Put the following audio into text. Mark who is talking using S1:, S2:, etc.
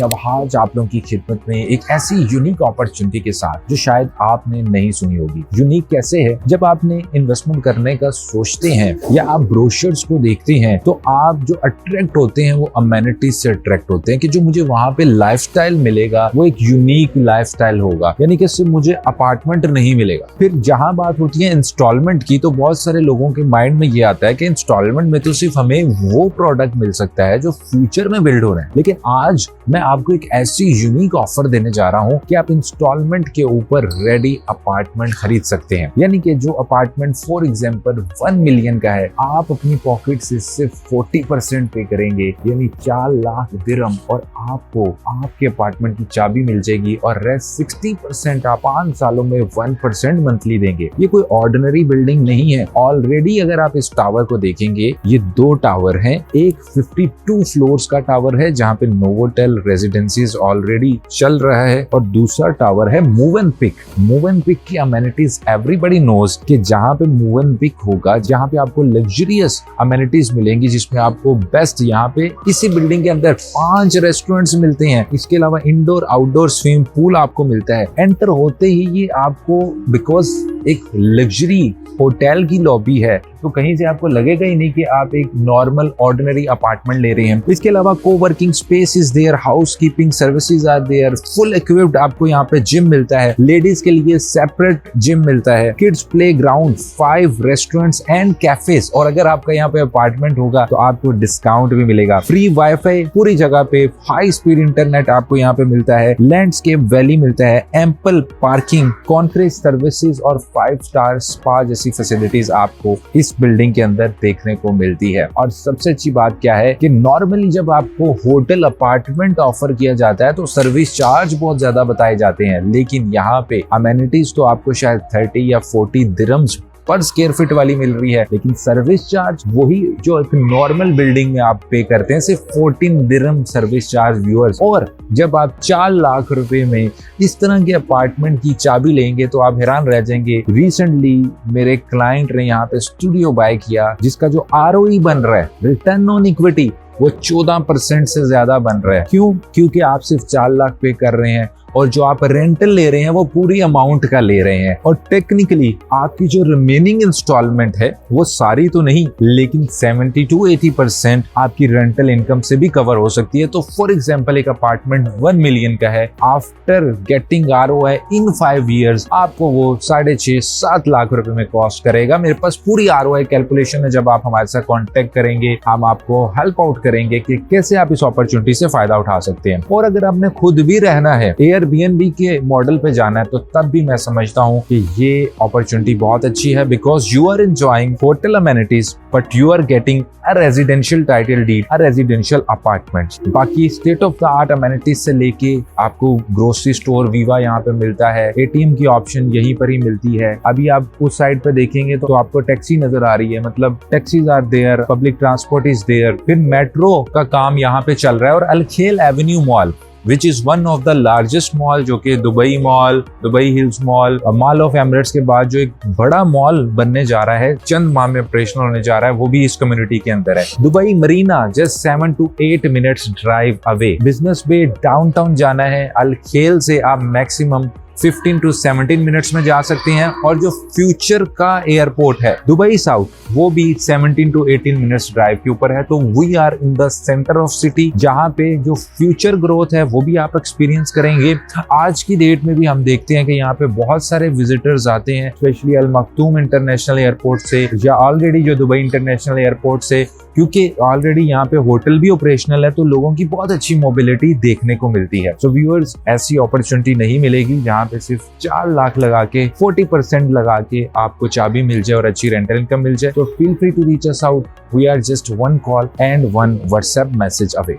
S1: अब आज आप लोगों की खिदमत में एक ऐसी यूनिक अपॉर्चुनिटी के साथ जो शायद आपने नहीं सुनी होगी। यूनिक कैसे है? जब आपने इन्वेस्टमेंट करने का सोचते हैं या आप ब्रोशर्स को देखते हैं तो आप जो अट्रैक्ट होते हैं वो अमेनिटीज से अट्रैक्ट होते हैं कि जो मुझे वहां पे लाइफस्टाइल मिलेगा वो एक यूनिक लाइफस्टाइल होगा, यानी कि सिर्फ मुझे अपार्टमेंट नहीं मिलेगा। फिर जहां बात होती है इंस्टॉलमेंट की, तो बहुत सारे लोगों के माइंड में ये आता है कि इंस्टॉलमेंट में तो सिर्फ हमें वो प्रोडक्ट मिल सकता है जो फ्यूचर में बिल्ड हो रहे हैं। लेकिन आज मैं आपको एक ऐसी यूनिक ऑफर देने जा रहा हूं कि आप इंस्टॉलमेंट के ऊपर रेडी अपार्टमेंट खरीद सकते हैं। यानी कि जो अपार्टमेंट फॉर एग्जांपल 1 मिलियन का है, आप अपनी पॉकेट से सिर्फ 40% पे करेंगे, यानी 4 लाख दिरहम, और आपको आपके अपार्टमेंट की चाबी मिल जाएगी और रेस्ट 60% आप 5 सालों में 1% मंथली देंगे। ये कोई ऑर्डिनरी बिल्डिंग नहीं है। ऑलरेडी अगर आप इस टावर को देखेंगे, ये 2 टावर हैं। एक 52 फ्लोर्स का टावर है जहां पे नोवोटेल रेजिडेंसीज ऑलरेडी चल रहा है, और दूसरा टावर है move and pick. Move and pick की अमेनिटीज एवरीबॉडी नोज कि जहां पे मूव एंड पिक होगा, जहां पे आपको लग्जरियस अमेनिटीज मिलेंगी, जिसमें आपको बेस्ट यहाँ पे इसी बिल्डिंग के अंदर 5 रेस्टोरेंट्स मिलते हैं। इसके अलावा इंडोर आउटडोर स्विमिंग पूल आपको मिलता है। एंटर होते ही ये आपको, बिकॉज एक लग्जरी होटल की लॉबी है, तो कहीं से आपको लगेगा ही नहीं कि आप एक नॉर्मल ऑर्डिनरी अपार्टमेंट ले रहे हैं। इसके अलावा coworking space is there, housekeeping services are there, full equipped आपको यहाँ पे जिम मिलता है, लेडीज के लिए सेपरेट जिम मिलता है, kids play ground, 5 restaurants and cafes. और अगर आपका यहाँ पे अपार्टमेंट होगा तो आपको डिस्काउंट भी मिलेगा। फ्री वाईफाई पूरी जगह पे, हाई स्पीड इंटरनेट आपको यहाँ पे मिलता है, लैंडस्केप वैली मिलता है, एम्पल पार्किंग, कॉन्फ्रेंस सर्विसेज और 5 स्टार स्पा जैसी फैसिलिटीज आपको इस बिल्डिंग के अंदर देखने को मिलती है। और सबसे अच्छी बात क्या है कि नॉर्मली जब आपको होटल अपार्टमेंट ऑफर किया जाता है तो सर्विस चार्ज बहुत ज्यादा बताए जाते हैं, लेकिन यहाँ पे अमेनिटीज तो आपको शायद 30 या 40 दिरहम्स पर स्क्वायर फीट वाली मिल रही है, लेकिन सर्विस चार्ज वही जो एक नॉर्मल बिल्डिंग में आप पे करते हैं, सिर्फ 14 दिरहम सर्विस चार्ज व्यूअर्स। और जब आप 4 लाख रुपए में इस तरह के अपार्टमेंट की चाबी लेंगे तो आप हैरान रह जाएंगे। रिसेंटली मेरे क्लाइंट ने यहाँ पे स्टूडियो बाय किया, जिसका जो ROE बन रहा है, रिटर्न ऑन इक्विटी, वो 14% से ज्यादा बन रहा है। क्यों? क्योंकि आप सिर्फ 4 लाख पे कर रहे हैं और जो आप रेंटल ले रहे हैं वो पूरी अमाउंट का ले रहे हैं। और टेक्निकली आपकी जो रिमेनिंग इंस्टॉलमेंट है वो सारी तो नहीं, लेकिन 70 to 80% आपकी रेंटल इनकम से भी कवर हो सकती है। तो फॉर एग्जांपल एक अपार्टमेंट 1 मिलियन का है, आफ्टर गेटिंग ROI इन 5 years आपको वो 6.5-7 लाख रुपए में कॉस्ट करेगा। मेरे पास पूरी ROI कैलकुलेशन है। जब आप हमारे साथ कॉन्टेक्ट करेंगे, हम आपको हेल्प आउट करेंगे कि कैसे आप इस अपॉर्चुनिटी से फायदा उठा सकते हैं। और अगर आपने खुद भी रहना है, Airbnb के मॉडल पे जाना है, तो तब भी मैं समझता हूँ कि ये अपॉर्चुनिटी बहुत अच्छी है, because you are enjoying hotel amenities but you are getting a residential title deed, a residential apartment. बाकी state of the art amenities से लेके आपको ग्रोसरी स्टोर वीवा यहाँ पे मिलता है, ATM की ऑप्शन यहीं पर ही मिलती है। अभी आप उस साइड पे देखेंगे तो आपको टैक्सी नजर आ रही है, मतलब taxis are there, public transport is there. फिर मेट्रो का काम यहाँ पे चल रहा है, और Al Khail avenue mall which is one of the largest mall, जो कि Dubai mall, Dubai hills mall, mall of Emirates के बाद जो एक बड़ा मॉल बनने जा रहा है, चंद माह में ऑपरेशनल होने जा रहा है, वो भी इस कम्युनिटी के अंदर है। Dubai Marina just 7 to 8 minutes drive away. Business Bay Downtown जाना है, अलखेल से आप मैक्सिमम 15 to 17 मिनट्स में जा सकते हैं। और जो फ्यूचर का एयरपोर्ट है दुबई साउथ, वो भी 17 to 18 मिनट्स ड्राइव के ऊपर है। तो we are in the centre of city, जहां पे जो फ्यूचर ग्रोथ है वो भी आप एक्सपीरियंस करेंगे। आज की डेट में भी हम देखते हैं कि यहाँ पे बहुत सारे विजिटर्स आते हैं, स्पेशली अल मखतूम इंटरनेशनल एयरपोर्ट से या ऑलरेडी जो दुबई इंटरनेशनल एयरपोर्ट से, क्योंकि ऑलरेडी यहाँ पे होटल भी ऑपरेशनल है, तो लोगों की बहुत अच्छी मोबिलिटी देखने को मिलती है। सो व्यूअर्स, ऐसी अपॉर्चुनिटी नहीं मिलेगी जहाँ पे सिर्फ 4 लाख लगा के 40% लगा के आपको चाबी मिल जाए और अच्छी रेंटल इनकम मिल जाए। तो feel free to reach us out. We are just 1 call and 1 WhatsApp message away.